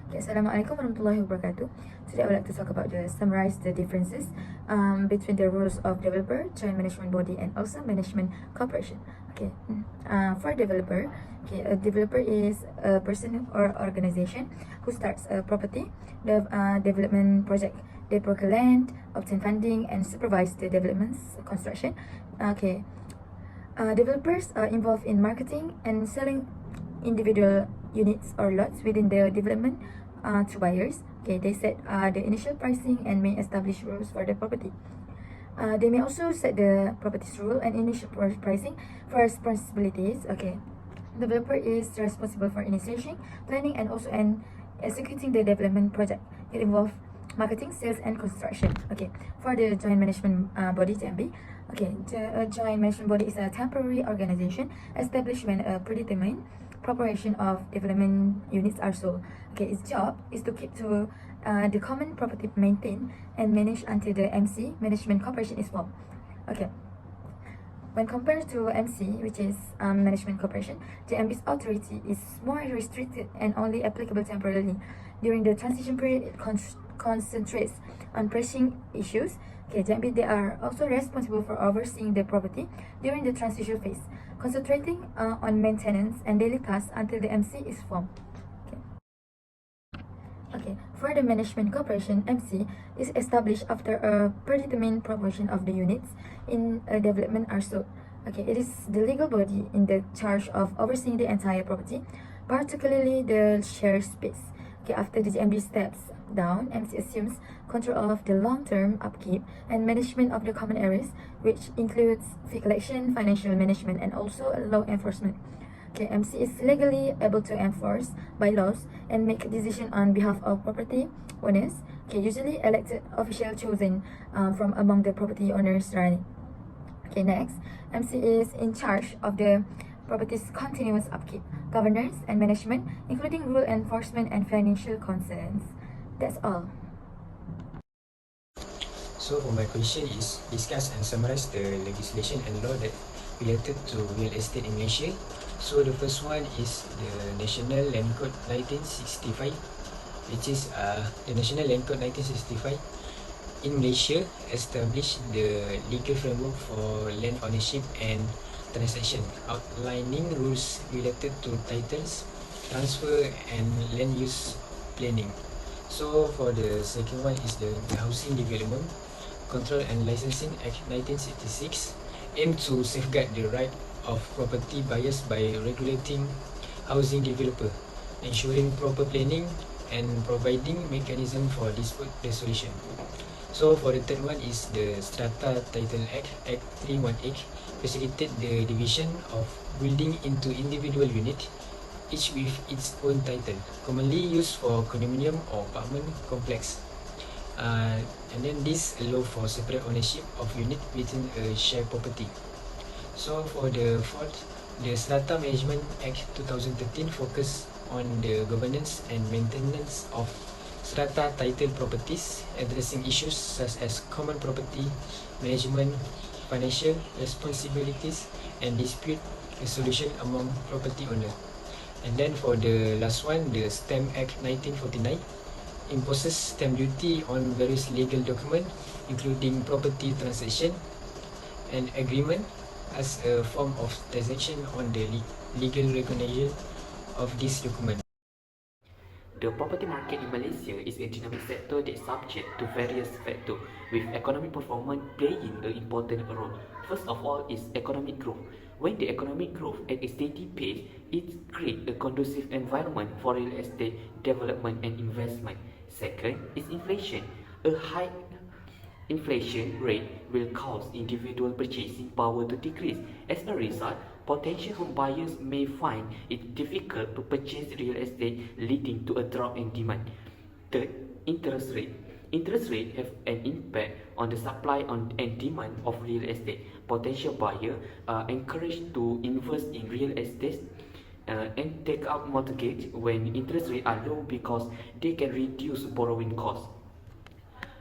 Okay, Assalamualaikum warahmatullahi wabarakatuh. Today I would like to talk about summarize the differences between the roles of developer, joint management body, and also management corporation. Okay, for developer, okay, a developer is a person or organization who starts a property development project. They procure land, obtain funding, and supervise the development's construction. Okay, developers are involved in marketing and selling individual units or lots within the development to buyers. Okay, they set the initial pricing and may establish rules for the property. They may also set the property's rule and initial pricing for responsibilities. Okay, developer is responsible for initiating, planning, and also executing the development project. It involves marketing, sales, and construction. Okay, for the joint management body (JMB), okay, the joint management body is a temporary organization established when a predetermined proportion of development units are sold. Okay, its job is to keep to the common property maintained and managed until the MC Management Corporation is formed. Okay. When compared to MC, which is Management Corporation, JMB's authority is more restricted and only applicable temporarily. During the transition period, it concentrates on pressing issues. Okay, JMB, they are also responsible for overseeing the property during the transition phase, concentrating on maintenance and daily tasks until the MC is formed. Okay, for the management corporation, MC is established after a predetermined proportion of the units in a development are sold. Okay, it is the legal body in the charge of overseeing the entire property, particularly the share space. Okay, after the MD steps down, MC assumes control of the long-term upkeep and management of the common areas, which includes fee collection, financial management, and also law enforcement. Okay, MC is legally able to enforce bylaws and make a decision on behalf of property owners. Okay, usually elected official chosen from among the property owners running. Okay, next, MC is in charge of the property's continuous upkeep, governance, and management, including rule enforcement and financial concerns. That's all. So for my question is discuss and summarize the legislation and law that related to real estate in Malaysia. So the first one is the National Land Code 1965, which is the National Land Code 1965 in Malaysia established the legal framework for land ownership and transaction, outlining rules related to titles, transfer, and land use planning. So for the second one is the Housing Development Control and Licensing Act 1966, aim to safeguard the right of property buyers by regulating housing developer, ensuring proper planning, and providing mechanism for dispute resolution. So for the third one is the Strata Title Act, Act 318, facilitate the division of building into individual unit, each with its own title, commonly used for condominium or apartment complex. And then this allow for separate ownership of unit within a shared property. So for the fourth, the Strata Management Act 2013 focus on the governance and maintenance of strata title properties, addressing issues such as common property management, financial responsibilities, and dispute resolution among property owner. And then for the last one, the Stamp Act 1949 imposes stamp duty on various legal documents, including property transaction and agreement, as a form of taxation on the legal recognition of this document. The property market in Malaysia is a dynamic sector that is subject to various factors, with economic performance playing an important role. First of all is economic growth. When the economic growth at a steady pace, it creates a conducive environment for real estate development and investment. Second is inflation. A high inflation rate will cause individual purchasing power to decrease. As a result, potential home buyers may find it difficult to purchase real estate, leading to a drop in demand. Third, interest rate. Interest rates have an impact on the supply and demand of real estate. Potential buyers are encouraged to invest in real estate and take out mortgage when interest rates are low because they can reduce borrowing costs.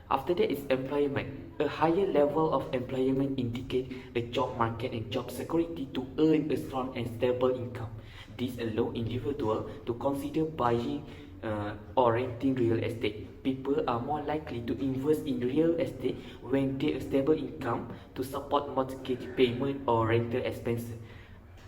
After that is employment. A higher level of employment indicates a job market and job security to earn a strong and stable income. This allows individuals to consider buying or renting real estate. People are more likely to invest in real estate when they have a stable income to support mortgage payment or rental expenses.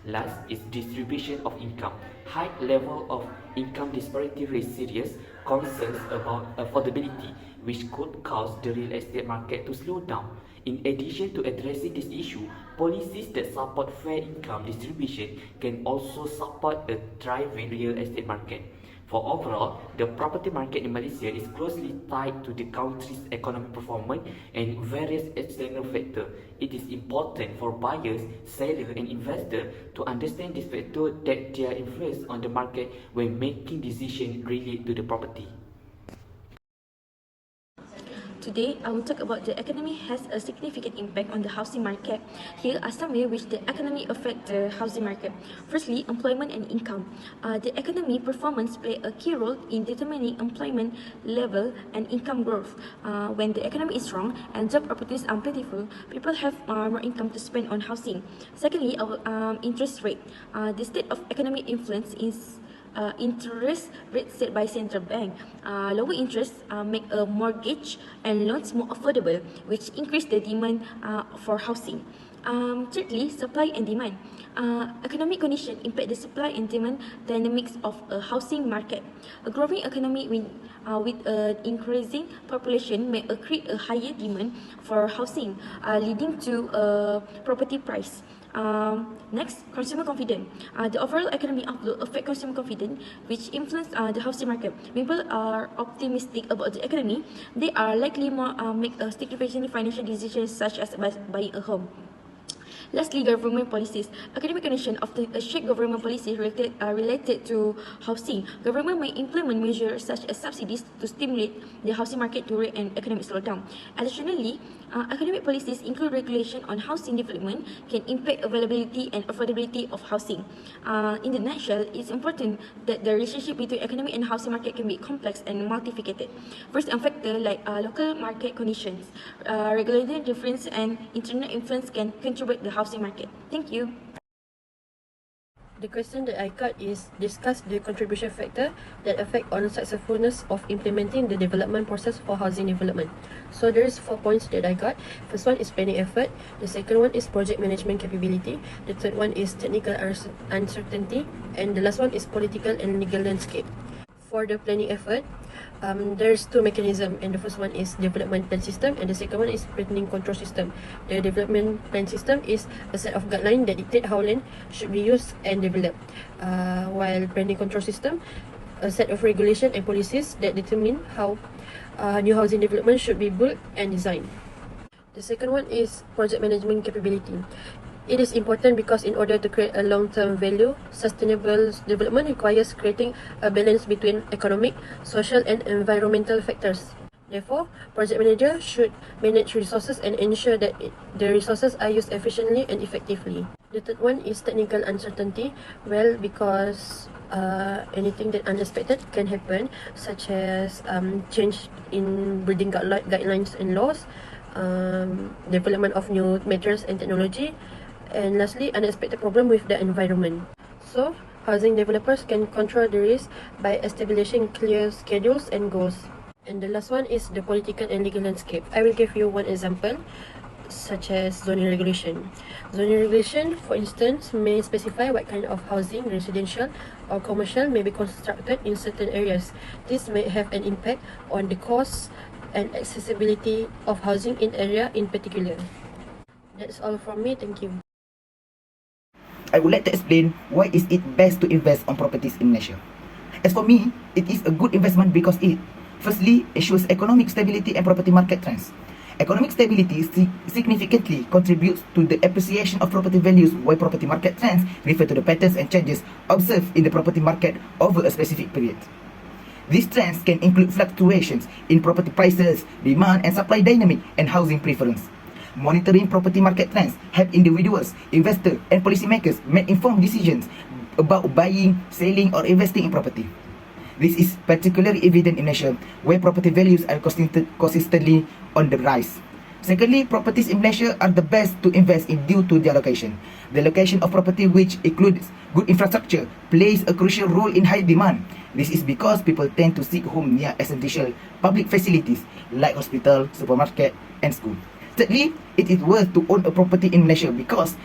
Last is distribution of income. High level of income disparity raise serious concerns about affordability, which could cause the real estate market to slow down. In addition to addressing this issue, policies that support fair income distribution can also support a thriving real estate market. For overall, the property market in Malaysia is closely tied to the country's economic performance and various external factors. It is important for buyers, sellers, and investors to understand these factors that their influence on the market when making decisions related to the property. Today, I will talk about the economy has a significant impact on the housing market. Here are some ways which the economy affect the housing market. Firstly, employment and income. The economy performance play a key role in determining employment level and income growth. When the economy is strong and job opportunities are plentiful, people have more income to spend on housing. Secondly, our interest rate. The state of economic influence is interest rate set by central bank. Lower interest make a mortgage and loans more affordable, which increase the demand for housing. Thirdly, supply and demand. Economic condition impact the supply and demand dynamics of a housing market. A growing economy with an increasing population may create a higher demand for housing, leading to a property price. Next, consumer confidence. The overall economic outlook affect consumer confidence, which influence the housing market. People are optimistic about the economy. They are likely more make a significant financial decisions such as buying a home. Lastly, government policies. Academic condition of the shape government policies related to housing. Government may implement measures such as subsidies to stimulate the housing market during an economic slowdown. Additionally, academic policies include regulation on housing development can impact availability and affordability of housing. In the nutshell, it's important that the relationship between economic and housing market can be complex and multifaceted. First, factor like local market conditions, regulatory difference, and internal influence can contribute the housing market. Thank you. The question that I got is discuss the contribution factor that affect on successfulness of implementing the development process for housing development. So there is 4 points that I got. First one is planning effort. The second one is project management capability. The third one is technical uncertainty. And the last one is political and legal landscape. For the planning effort, there's 2 mechanisms, and the first one is development plan system, and the second one is planning control system. The development plan system is a set of guidelines that dictate how land should be used and developed, while planning control system, a set of regulation and policies that determine how new housing development should be built and designed. The second one is project management capability. It is important because in order to create a long-term value, sustainable development requires creating a balance between economic, social, and environmental factors. Therefore, project manager should manage resources and ensure that the resources are used efficiently and effectively. The third one is technical uncertainty. Well, because anything that unexpected can happen, such as change in building guidelines and laws, development of new methods and technology, and lastly, unexpected problem with the environment. So, housing developers can control the risk by establishing clear schedules and goals. And the last one is the political and legal landscape. I will give you one example, such as zoning regulation. Zoning regulation, for instance, may specify what kind of housing, residential or commercial, may be constructed in certain areas. This may have an impact on the cost and accessibility of housing in area in particular. That's all from me. Thank you. I would like to explain why is it best to invest on properties in Malaysia. As for me, it is a good investment because it, firstly, ensures economic stability and property market trends. Economic stability significantly contributes to the appreciation of property values, while property market trends refer to the patterns and changes observed in the property market over a specific period. These trends can include fluctuations in property prices, demand and supply dynamic, and housing preference. Monitoring property market trends help individuals, investors, and policymakers make informed decisions about buying, selling, or investing in property. This is particularly evident in Malaysia, where property values are consistently on the rise. Secondly, properties in Malaysia are the best to invest in due to their location. The location of property, which includes good infrastructure, plays a crucial role in high demand This is because people tend to seek home near essential public facilities like hospital, supermarket, and school. Thirdly, it is worth to own a property in Malaysia because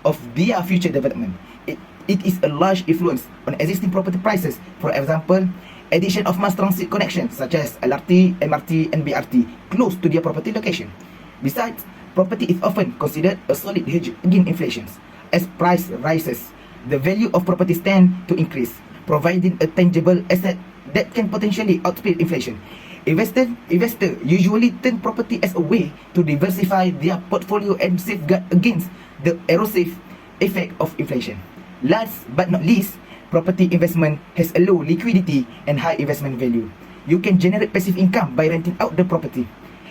of their future development. It is a large influence on existing property prices. For example, addition of mass transit connections such as LRT, MRT, and BRT close to their property location. Besides, property is often considered a solid hedge against inflation. As price rises, the value of properties tend to increase, providing a tangible asset that can potentially outpace inflation. Investors usually turn property as a way to diversify their portfolio and safeguard against the erosive effect of inflation. Last but not least, property investment has a low liquidity and high investment value. You can generate passive income by renting out the property.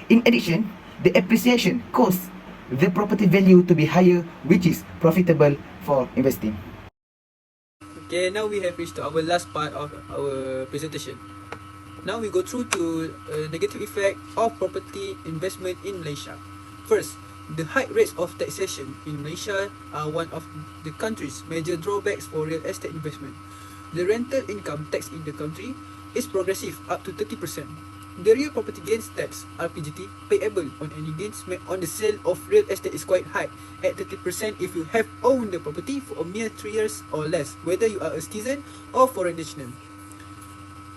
In addition, the appreciation causes the property value to be higher, which is profitable for investing. Okay, now we have reached our last part of our presentation. Now we go through to negative effect of property investment in Malaysia. First, the high rates of taxation in Malaysia are one of the country's major drawbacks for real estate investment. The rental income tax in the country is progressive up to 30%. The real property gains tax (RPGT) payable on any gains made on the sale of real estate is quite high at 30% if you have owned the property for a mere 3 years or less, whether you are a citizen or foreign national.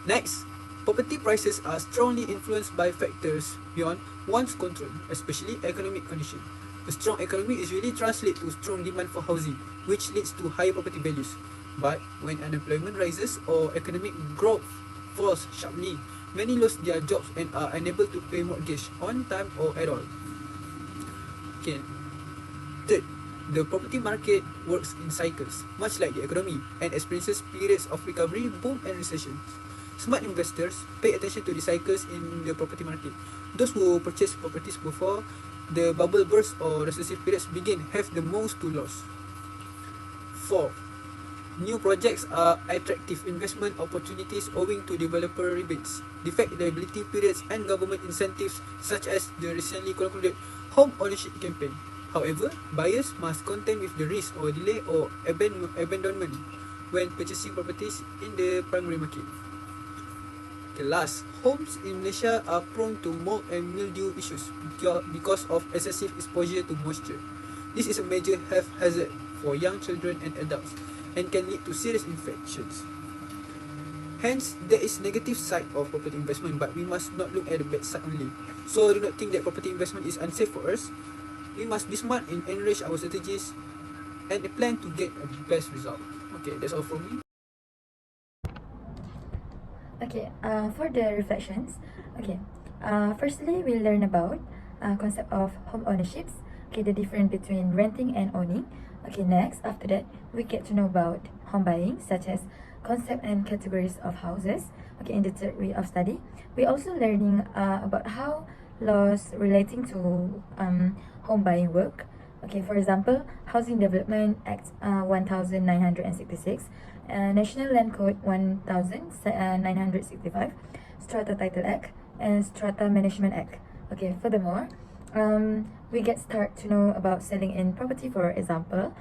Next, property prices are strongly influenced by factors beyond one's control, especially economic condition. A strong economy usually translates to strong demand for housing, which leads to higher property values. But when unemployment rises or economic growth falls sharply, many lose their jobs and are unable to pay mortgage on time or at all. Okay. Third, the property market works in cycles, much like the economy, and experiences periods of recovery, boom, and recession. Smart investors pay attention to the cycles in the property market. Those who purchase properties before the bubble burst or recessive periods begin have the most to lose. 4. New projects are attractive investment opportunities owing to developer rebates, defect liability periods, and government incentives such as the recently concluded home ownership campaign. However, buyers must contend with the risk or delay or abandonment when purchasing properties in the primary market. Okay, last, homes in Malaysia are prone to mold and mildew issues because of excessive exposure to moisture. This is a major health hazard for young children and adults, and can lead to serious infections. Hence, there is negative side of property investment, but we must not look at the bad side only. So do not think that property investment is unsafe for us. We must be smart and enrich our strategies and plan to get a best result. Okay, that's all from me. Okay, for the reflections, okay, firstly we learn about concept of home ownerships, okay, the difference between renting and owning. Okay, next, after that, we get to know about home buying, such as concept and categories of houses. Okay, in the third week of study, we also learning about how laws relating to home buying work. Okay, for example, Housing Development Act 1966, National Land Code 1965, Strata Title Act, and Strata Management Act. Okay, furthermore, we get start to know about selling in property, for example,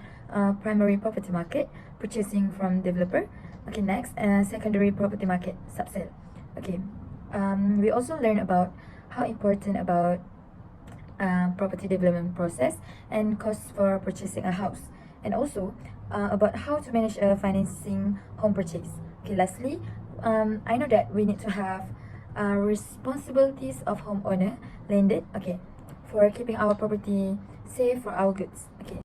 primary property market, purchasing from developer. Okay, next, secondary property market, subsale. Okay, we also learn about how important about property development process and costs for purchasing a house, and also about how to manage a financing home purchase. Okay, lastly, I know that we need to have responsibilities of homeowner landed. Okay, for keeping our property safe for our goods. Okay,